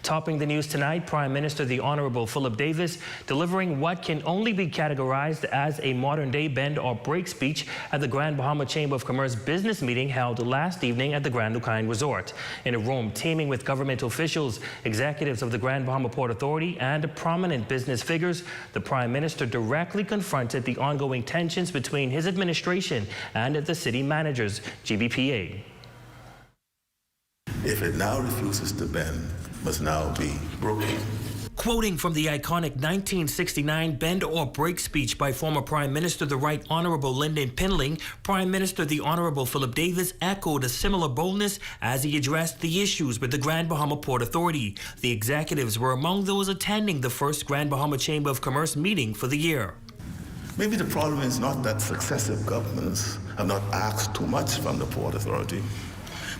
Topping the news tonight, Prime Minister the Honorable Philip Davis delivering what can only be categorized as a modern-day bend or break speech at the Grand Bahama Chamber of Commerce business meeting held last evening at the Grand Lucaine Resort. In a room teeming with government officials, executives of the Grand Bahama Port Authority and prominent business figures, the Prime Minister directly confronted the ongoing tensions between his administration and the city managers, GBPA. If it now refuses to bend, must now be broken. Quoting from the iconic 1969 bend or break speech by former Prime Minister the Right Honorable Lyndon Pinling, Prime Minister the Honorable Philip Davis echoed a similar boldness as he addressed the issues with the Grand Bahama Port Authority. The executives were among those attending the first Grand Bahama Chamber of Commerce meeting for the year. Maybe the problem is not that successive governments have not asked too much from the Port Authority,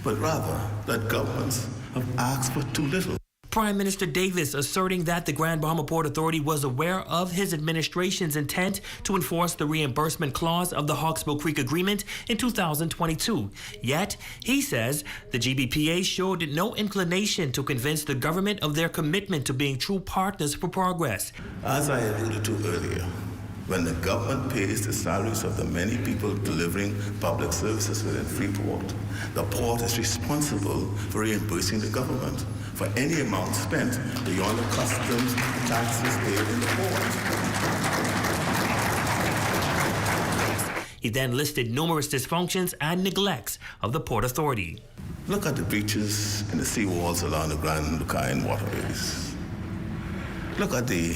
but rather that governments have asked for too little. Prime Minister Davis asserting that the Grand Bahama Port Authority was aware of his administration's intent to enforce the reimbursement clause of the Hawksbill Creek Agreement in 2022. Yet, he says the GBPA showed no inclination to convince the government of their commitment to being true partners for progress. As I alluded to earlier, when the government pays the salaries of the many people delivering public services within Freeport, the port is responsible for reimbursing the government for any amount spent beyond the customs taxes paid in the port. He then listed numerous dysfunctions and neglects of the Port Authority. Look at the breaches in the seawalls along the Grand Lucaine waterways. Look at the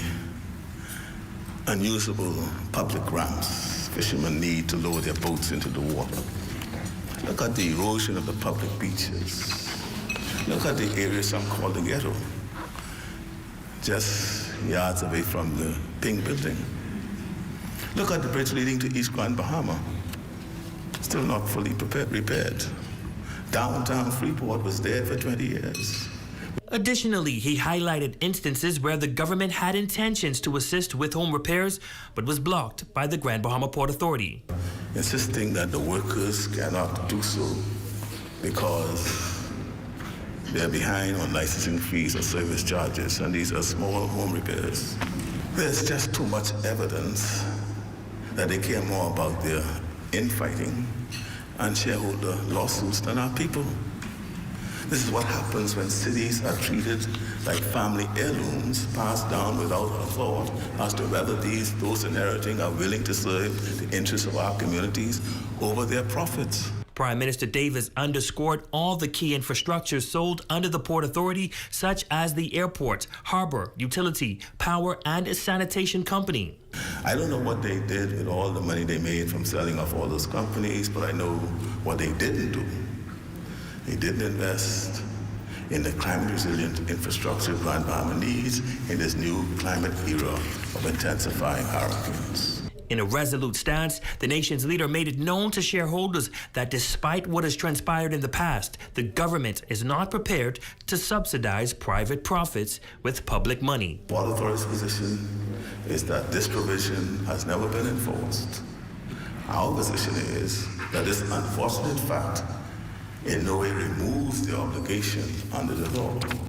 unusable public ramps fishermen need to lower their boats into the water. Look at the erosion of the public beaches. Look at the area some call the ghetto, just yards away from the Pink Building. Look at the bridge leading to East Grand Bahama, still not fully repaired. Downtown Freeport was dead for 20 years. Additionally, he highlighted instances where the government had intentions to assist with home repairs, but was blocked by the Grand Bahama Port Authority. Insisting that the workers cannot do so because they're behind on licensing fees or service charges, and these are small home repairs. There's just too much evidence that they care more about their infighting and shareholder lawsuits than our people. This is what happens when cities are treated like family heirlooms passed down without a thought as to whether those inheriting are willing to serve the interests of our communities over their profits. Prime Minister Davis underscored all the key infrastructures sold under the Port Authority, such as the airport, harbor, utility, power, and sanitation company. I don't know what they did with all the money they made from selling off all those companies, but I know what they didn't do. They didn't invest in the climate resilient infrastructure Grand Bahama needs in this new climate era of intensifying hurricanes. In a resolute stance, the nation's leader made it known to shareholders that despite what has transpired in the past, the government is not prepared to subsidize private profits with public money. Port Authority's position is that this provision has never been enforced. Our position is that this unfortunate fact in no way removes the obligation under the law.